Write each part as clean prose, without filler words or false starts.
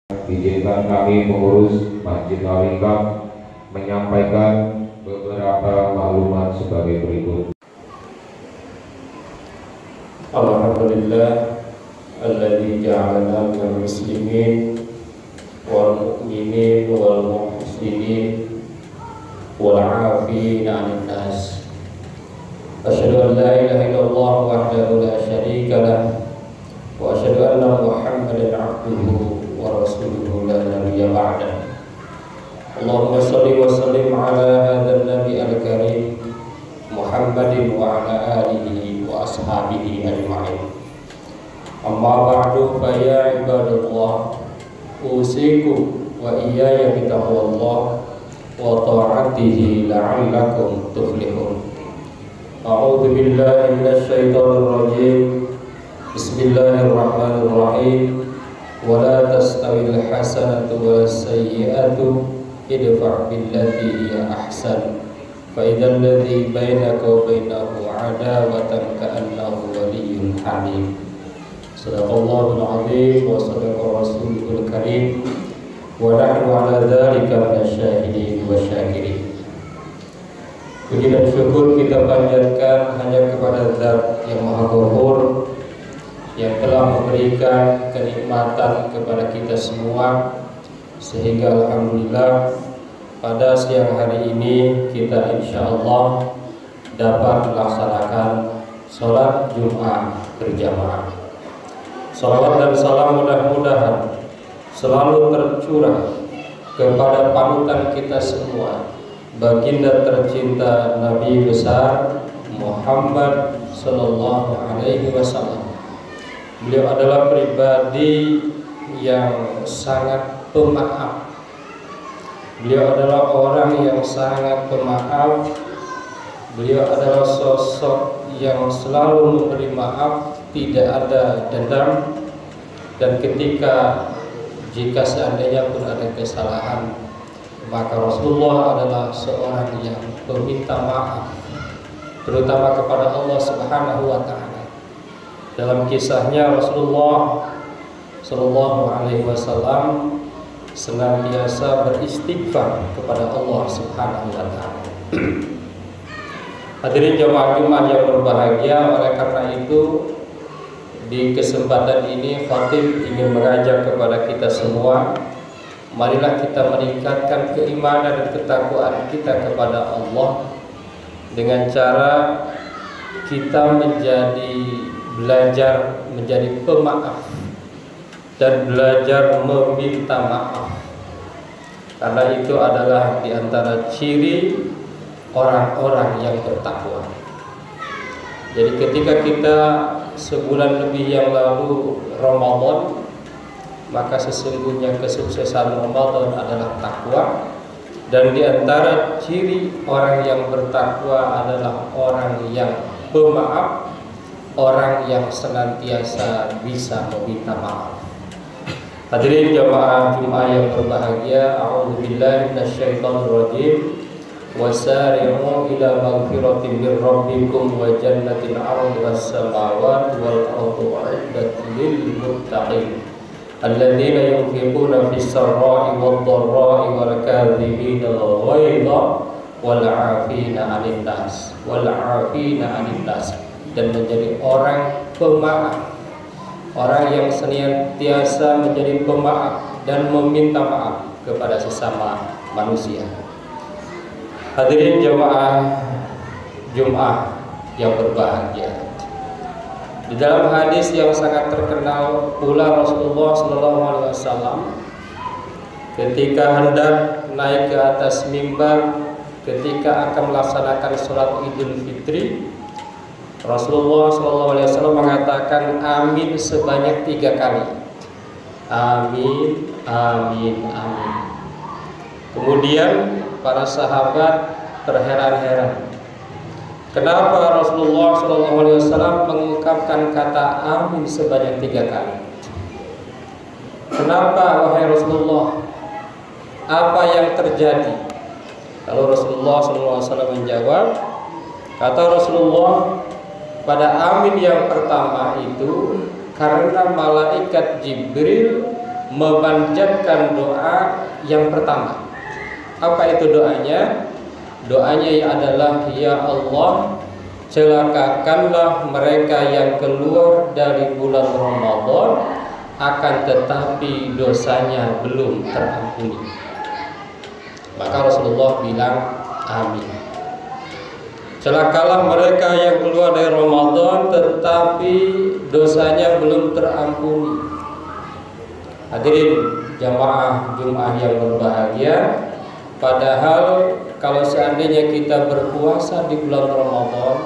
Izinkan kami pengurus Masjid Al-Hikam menyampaikan beberapa maklumat sebagai berikut. Alhamdulillah alladzi ja'alana minal muslimin wal mu'minin wal muhsinin wal 'afina 'anil nas. Asyhadu an la ilaha illallah wahdahu la syarika lah wa asyhadu anna Muhammadan 'abduhu wa rasuluhu la nabiyya ba'dah. Allahumma shalli wa sallim ala hadzal nabi al-karim Muhammadin wa ala alihi wa ashabihi ajma'in. Amma ba'du fa ya ibadallah, usikum wa iyaya bitaqwallah wa ta'atihi la'allakum tuflihun. A'udzu billahi minasy syaithanir rajim. Bismillahirrahmanirrahim. Wa la tastawil hasanatu was sayyi'atu idfa' billati hiya ahsan. Fa idzal ladzi bainaka wa bainahu 'adawatan ka'annahu waliyyun hamim. Shadaqallahul 'azim wa shadaqa rasulul karim wa nahnu 'ala dzalika minasyahidin wa syakirin. Puji dan syukur kita panjatkan hanya kepada Zat yang Maha Ghafur, yang telah memberikan kenikmatan kepada kita semua, sehingga alhamdulillah pada siang hari ini kita insyaallah dapat melaksanakan sholat Jumat berjamaah. Salawat dan salam mudah-mudahan selalu tercurah kepada panutan kita semua, baginda tercinta Nabi besar Muhammad sallallahu alaihi wasallam. Beliau adalah pribadi yang sangat pemaaf. Beliau adalah orang yang sangat pemaaf. Beliau adalah sosok yang selalu memberi maaf, tidak ada dendam. Dan jika seandainya pun ada kesalahan, maka Rasulullah adalah seorang yang meminta maaf, terutama kepada Allah Subhanahu wa ta'ala. Dalam kisahnya Rasulullah sallallahu alaihi wasallam senantiasa beristighfar kepada Allah Subhanahu wa ta'ala. Hadirin jamaah Jumat yang berbahagia, oleh karena itu di kesempatan ini khatib ingin mengajak kepada kita semua, marilah kita meningkatkan keimanan dan ketakwaan kita kepada Allah dengan cara kita belajar menjadi pemaaf dan belajar meminta maaf, karena itu adalah di antara ciri orang-orang yang bertakwa. Jadi ketika kita sebulan lebih yang lalu Ramadan, maka sesungguhnya kesuksesan Ramadan adalah takwa. Dan di antara ciri orang yang bertakwa adalah orang yang pemaaf, orang yang senantiasa bisa meminta maaf. Hadirin jamaah Jumat yang berbahagia, a'udzubillahi minasyaitonir rajim. Wasari'u ila maghfiratin min rabbikum wa jannatin 'arduha as-samawati wal ardu 'iddat lil muttaqin alladzina yunfiquna fis sarra'i wad dharra'i wal kadhibina al-ghaidha wal 'afina 'anil nas dan menjadi orang pemaaf, orang yang senantiasa menjadi pemaaf dan meminta maaf kepada sesama manusia. Hadirin jamaah Jumat yang berbahagia, di dalam hadis yang sangat terkenal pula Rasulullah SAW ketika hendak naik ke atas mimbar ketika akan melaksanakan sholat Idul Fitri, Rasulullah SAW mengatakan amin sebanyak 3 kali. Amin, amin, amin. Kemudian para sahabat terheran-heran, kenapa Rasulullah SAW mengungkapkan kata amin sebanyak 3 kali? Kenapa wahai Rasulullah? Apa yang terjadi? Kalau Rasulullah SAW menjawab, kata Rasulullah, pada amin yang pertama itu karena malaikat Jibril memanjatkan doa yang pertama. Apa itu doanya? Doanya adalah, ya Allah, celakakanlah mereka yang keluar dari bulan Ramadan akan tetapi dosanya belum terampuni. Maka Rasulullah bilang amin. Celakalah mereka yang keluar dari Ramadan tetapi dosanya belum terampuni. Hadirin jamaah Jumat yang berbahagia, padahal kalau seandainya kita berpuasa di bulan Ramadan,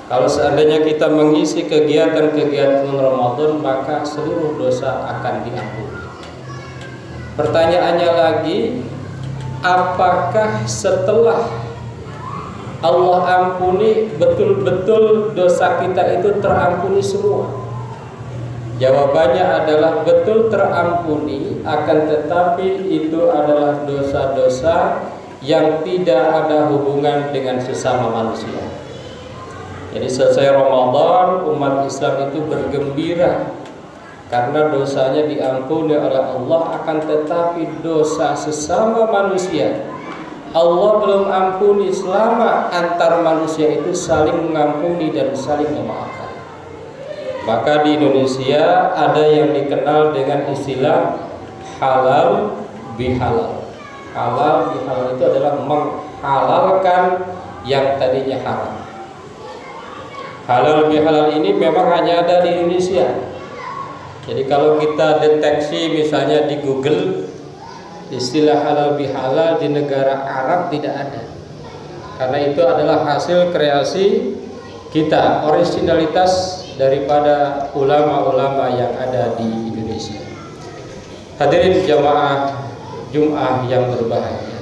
kalau seandainya kita mengisi kegiatan-kegiatan Ramadan, maka seluruh dosa akan diampuni. Pertanyaannya lagi, apakah setelah Allah ampuni betul-betul dosa kita itu terampuni semua? Jawabannya adalah betul terampuni, akan tetapi itu adalah dosa-dosa yang tidak ada hubungan dengan sesama manusia. Jadi selesai Ramadan, umat Islam itu bergembira karena dosanya diampuni oleh Allah, akan tetapi dosa sesama manusia Allah belum ampuni selama antar manusia itu saling mengampuni dan saling memaafkan. Maka di Indonesia ada yang dikenal dengan istilah halal bihalal. Halal bihalal itu adalah menghalalkan yang tadinya haram. Halal bihalal ini memang hanya ada di Indonesia. Jadi kalau kita deteksi misalnya di Google, istilah halal bihalal di negara Arab tidak ada. Karena itu adalah hasil kreasi kita, originalitas daripada ulama-ulama yang ada di Indonesia. Hadirin jamaah Jumat yang berbahagia.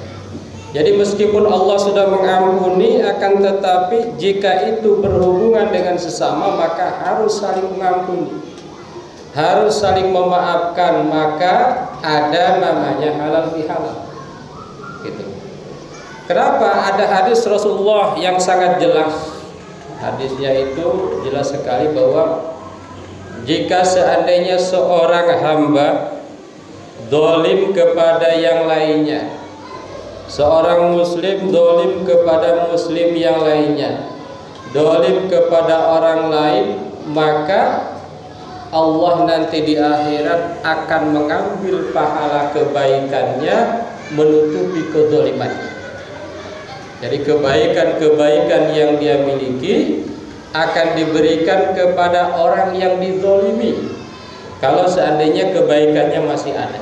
Jadi meskipun Allah sudah mengampuni, akan tetapi jika itu berhubungan dengan sesama, maka harus saling mengampuni, harus saling memaafkan, maka ada namanya halal bihalal. Gitu. Kenapa? Ada hadis Rasulullah yang sangat jelas. Hadisnya itu jelas sekali bahwa jika seandainya seorang hamba dolim kepada yang lainnya, seorang muslim dolim kepada muslim yang lainnya, dolim kepada orang lain, maka Allah nanti di akhirat akan mengambil pahala kebaikannya menutupi kedolimannya. Jadi kebaikan-kebaikan yang dia miliki akan diberikan kepada orang yang dizolimi kalau seandainya kebaikannya masih ada.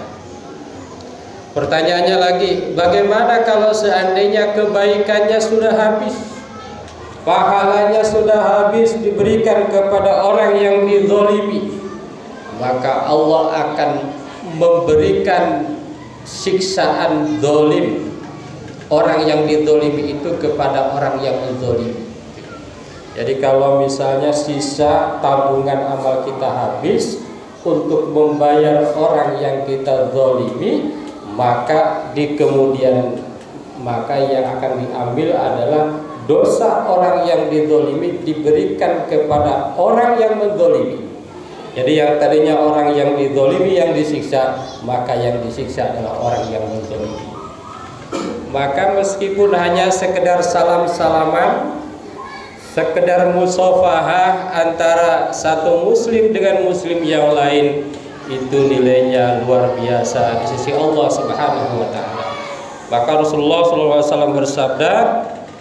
Pertanyaannya lagi, bagaimana kalau seandainya kebaikannya sudah habis, pahalanya sudah habis diberikan kepada orang yang dizolimi? Maka Allah akan memberikan siksaan zalim orang yang dizolimi itu kepada orang yang menzolimi. Jadi kalau misalnya sisa tabungan amal kita habis untuk membayar orang yang kita zolimi, maka di kemudian yang akan diambil adalah dosa orang yang dizolimi diberikan kepada orang yang menzolimi. Jadi yang tadinya orang yang dizolimi yang disiksa, maka yang disiksa adalah orang yang menzolimi. Maka meskipun hanya sekedar salam-salaman, sekedar musafahah antara satu muslim dengan muslim yang lain, itu nilainya luar biasa di sisi Allah Subhanahu wa taala. Maka Rasulullah SAW bersabda,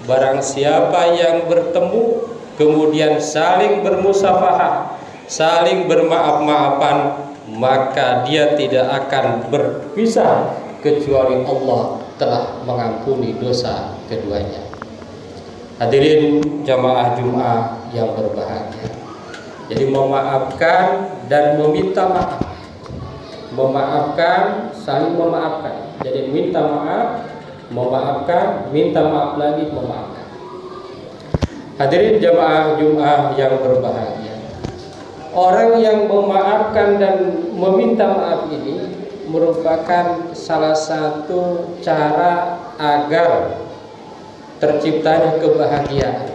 barang siapa yang bertemu kemudian saling bermusafahah, saling bermaaf-maafan, maka dia tidak akan berpisah kecuali Allah telah mengampuni dosa keduanya. Hadirin jamaah Jumat yang berbahagia. Jadi memaafkan dan meminta maaf. Memaafkan, saling memaafkan. Jadi minta maaf, memaafkan, minta maaf lagi, memaafkan. Hadirin jamaah Jumat yang berbahagia. Orang yang memaafkan dan meminta maaf ini merupakan salah satu cara agar terciptanya kebahagiaan.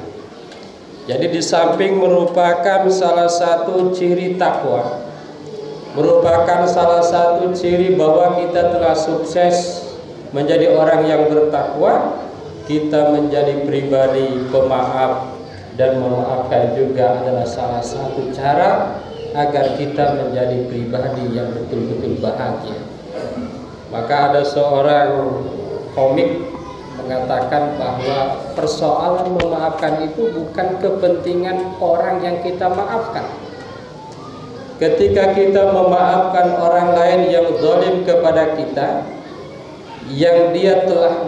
Jadi di samping merupakan salah satu ciri takwa, merupakan salah satu ciri bahwa kita telah sukses menjadi orang yang bertakwa. Kita menjadi pribadi pemaaf, dan memaafkan juga adalah salah satu cara agar kita menjadi pribadi yang betul-betul bahagia. Maka ada seorang komik mengatakan bahwa persoalan memaafkan itu bukan kepentingan orang yang kita maafkan. Ketika kita memaafkan orang lain yang zalim kepada kita, yang dia telah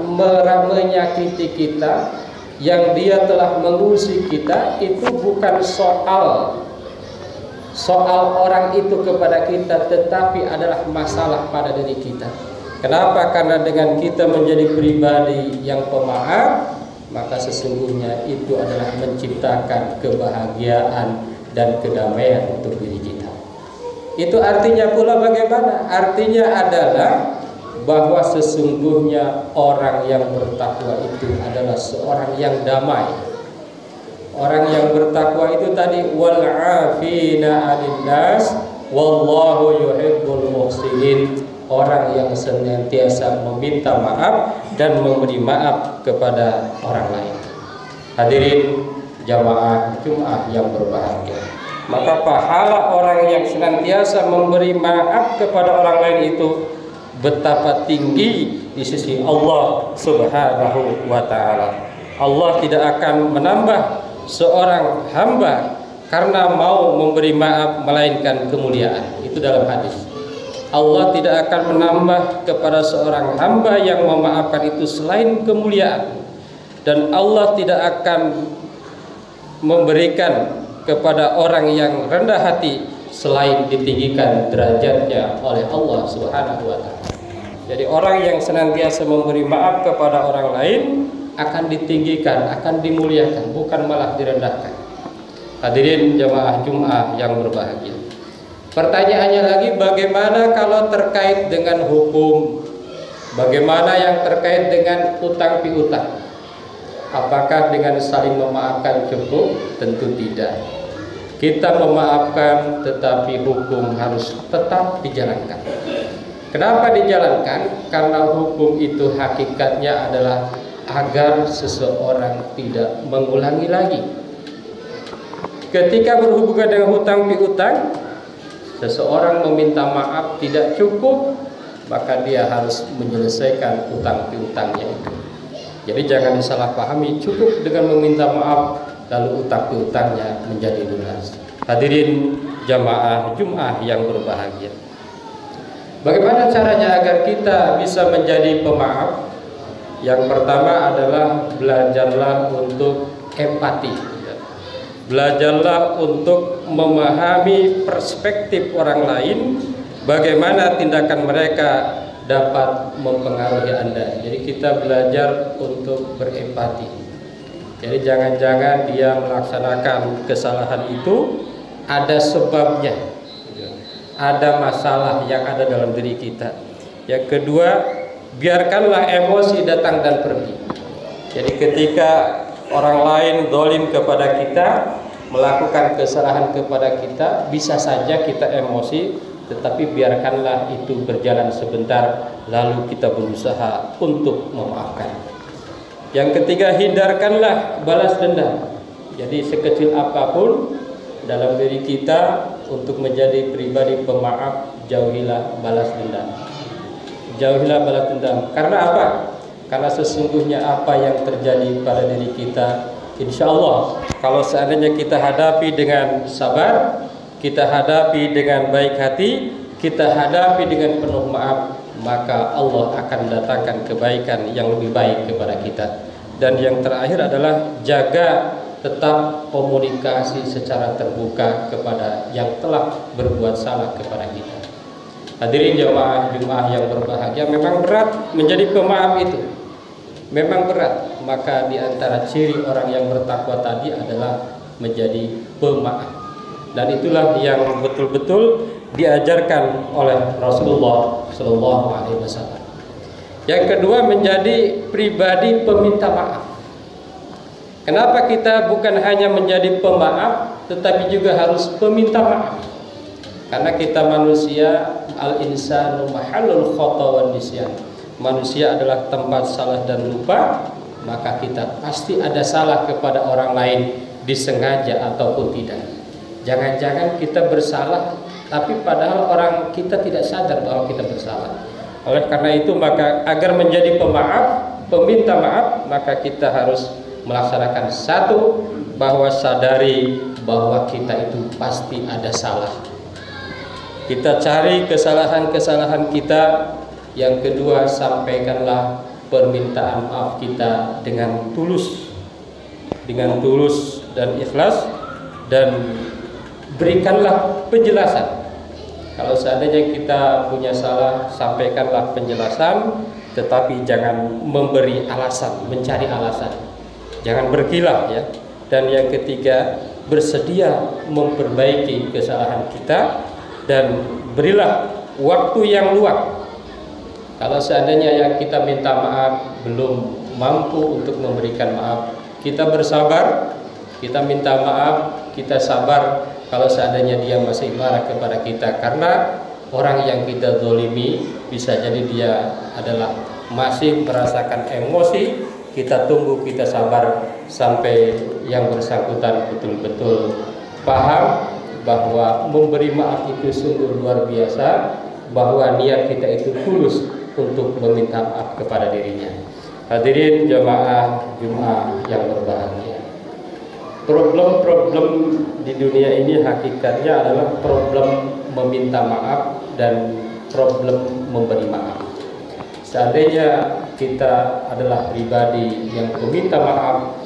menyakiti kita, yang dia telah mengusik kita, itu bukan soal orang itu kepada kita, tetapi adalah masalah pada diri kita. Kenapa? Karena dengan kita menjadi pribadi yang pemaaf, maka sesungguhnya itu adalah menciptakan kebahagiaan dan kedamaian untuk diri kita. Itu artinya pula bagaimana? Artinya adalah bahwa sesungguhnya orang yang bertakwa itu adalah seorang yang damai. Orang yang bertakwa itu tadi wal 'afina 'anil nas wallahu yuhibbul muhsinin. Orang yang senantiasa meminta maaf dan memberi maaf kepada orang lain. Hadirin jamaah Jumat yang berbahagia, maka pahala orang yang senantiasa memberi maaf kepada orang lain itu betapa tinggi di sisi Allah Subhanahu wa ta'ala. Allah tidak akan menambah seorang hamba karena mau memberi maaf melainkan kemuliaan. Itu dalam hadis. Allah tidak akan menambah kepada seorang hamba yang memaafkan itu selain kemuliaan, dan Allah tidak akan memberikan kepada orang yang rendah hati selain ditinggikan derajatnya oleh Allah Subhanahu wa ta'ala. Jadi orang yang senantiasa memberi maaf kepada orang lain akan ditinggikan, akan dimuliakan, bukan malah direndahkan. Hadirin jamaah Jumat yang berbahagia. Pertanyaannya lagi, bagaimana kalau terkait dengan hukum? Bagaimana yang terkait dengan utang piutang? Apakah dengan saling memaafkan cukup? Tentu tidak. Kita memaafkan, tetapi hukum harus tetap dijalankan. Kenapa dijalankan? Karena hukum itu hakikatnya adalah agar seseorang tidak mengulangi lagi. Ketika berhubungan dengan hutang piutang, seseorang meminta maaf tidak cukup, maka dia harus menyelesaikan hutang piutangnya itu. Jadi jangan disalahpahami, cukup dengan meminta maaf lalu hutang piutangnya menjadi lunas. Hadirin jamaah Jumat yang berbahagia, bagaimana caranya agar kita bisa menjadi pemaaf? Yang pertama adalah belajarlah untuk empati. Belajarlah untuk memahami perspektif orang lain, bagaimana tindakan mereka dapat mempengaruhi Anda. Jadi kita belajar untuk berempati. Jadi jangan-jangan dia melaksanakan kesalahan itu ada sebabnya, ada masalah yang ada dalam diri kita. Yang kedua, biarkanlah emosi datang dan pergi. Jadi ketika orang lain zalim kepada kita, melakukan kesalahan kepada kita, bisa saja kita emosi, tetapi biarkanlah itu berjalan sebentar, lalu kita berusaha untuk memaafkan. Yang ketiga, hindarkanlah balas dendam. Jadi sekecil apapun dalam diri kita, untuk menjadi pribadi pemaaf, jauhilah balas dendam. Jauhilah balas dendam. Karena apa? Karena sesungguhnya apa yang terjadi pada diri kita, insya Allah kalau seandainya kita hadapi dengan sabar, kita hadapi dengan baik hati, kita hadapi dengan penuh maaf, maka Allah akan datangkan kebaikan yang lebih baik kepada kita. Dan yang terakhir adalah jaga tetap komunikasi secara terbuka kepada yang telah berbuat salah kepada kita. Hadirin jamaah Jumat yang berbahagia, memang berat menjadi pemaaf itu. Memang berat, maka di antara ciri orang yang bertakwa tadi adalah menjadi pemaaf. Dan itulah yang betul-betul diajarkan oleh Rasulullah SAW. Yang kedua, menjadi pribadi peminta maaf. Kenapa kita bukan hanya menjadi pemaaf, tetapi juga harus peminta maaf? Karena kita manusia, al-insanu mahallul khata wan nisyan. Manusia adalah tempat salah dan lupa, maka kita pasti ada salah kepada orang lain, disengaja ataupun tidak. Jangan-jangan kita bersalah tapi padahal orang kita tidak sadar bahwa kita bersalah. Oleh karena itu, maka agar menjadi pemaaf, peminta maaf, maka kita harus melaksanakan satu, bahwa sadari bahwa kita itu pasti ada salah. Kita cari kesalahan-kesalahan kita. Yang kedua, sampaikanlah permintaan maaf kita dengan tulus dan ikhlas, dan berikanlah penjelasan. Kalau seandainya kita punya salah, sampaikanlah penjelasan, tetapi jangan memberi alasan, mencari alasan. Jangan berkilah ya. Dan yang ketiga, bersedia memperbaiki kesalahan kita dan berilah waktu yang luang. Kalau seandainya yang kita minta maaf belum mampu untuk memberikan maaf, kita bersabar, kita minta maaf, kita sabar. Kalau seandainya dia masih marah kepada kita, karena orang yang kita zalimi bisa jadi dia adalah masih merasakan emosi, kita tunggu, kita sabar sampai yang bersangkutan betul-betul paham bahwa memberi maaf itu sungguh luar biasa, bahwa niat kita itu tulus untuk meminta maaf kepada dirinya. Hadirin jamaah Jumat yang berbahagia. Problem-problem di dunia ini hakikatnya adalah problem meminta maaf dan problem memberi maaf. Seandainya kita adalah pribadi yang meminta maaf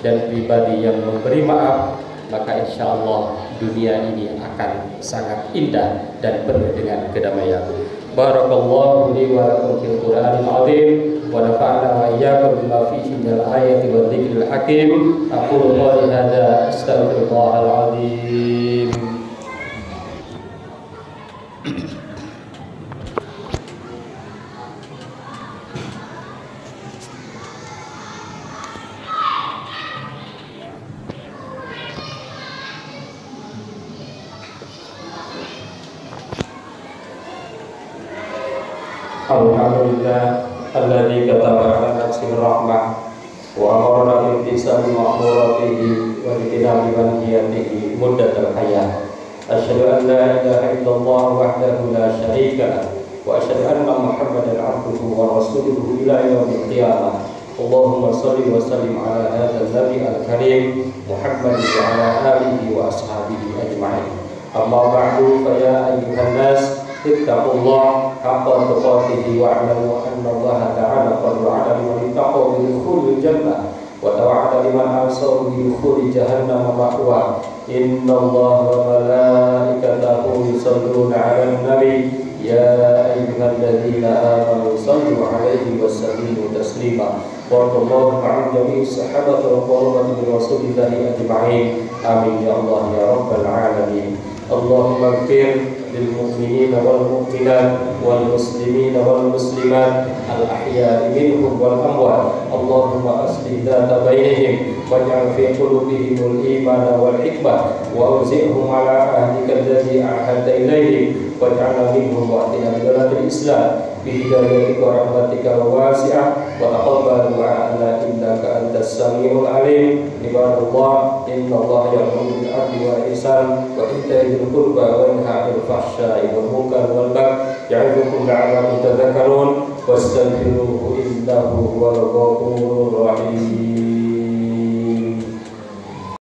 dan pribadi yang memberi maaf, maka insya Allah dunia ini akan sangat indah dan penuh dengan kedamaian. Barakallahu li wa lakum fil Qur'anil azim wa nafa'ana wa iyyakum bima fihi minal ayati wa dzikril hakim. Aqulu qawli hadza astaghfirullahal azim. Alhamdulillah alladzi kataba ala nafsihi rahmah wa amarna bil ihsani ma'muratihi wa ijtinabi manhiyatihi muddatal hayah. Asyhadu an la ilaha illallah wahdahu la syarika lah wa asyhadu anna Muhammadan abduhu wa rasuluhu ila yaumil qiyamah. Allahumma shalli wa sallim ala hadzal nabi al-karim Muhammad wa ala alihi wa ashabihi ajma'in. Amma ba'du, fa ya ayyuhan nas ittaqullah haqqa tuqatih wa'lamu anna Allah ta'ala qad wa'ada liman ittaqaw bi dukhulil jannah wa tawa'ada liman asaw bi dukhuli jahannam ma'wa. Inna Allah wa malaikatahu yusalluna 'alan nabi ya ayyuhalladzina amanu sallu 'alaihi wa sallimu taslima. Wa sallallahu 'ala jami'i sahabati wa qurrati rasulillahi ajma'in. Amin ya Allah ya rabbal alamin. Allahumma ighfir للمؤمنين والمؤمنات والمسلمين والمسلمات الأحياء منهم والأموات. اللهم أصلح ذات بينهم واجعل في قلوبهم الإيمان والحكمة وأوزعهم على عهدك الذي عهدت إليهم واجعلنا منهم واهدنا ببلاد الإسلام بهدايتك ورحمتك الواسعة وتقبل دعاءنا إنك أنت السميع العليم. عباد الله إن الله يأمر بالعدل والإحسان وإيتاء ذي القربى وينهى عن الفحشاء والمنكر والبغي يعظكم لعلكم تذكرون واستغفروه إنه هو الغفور الرحيم.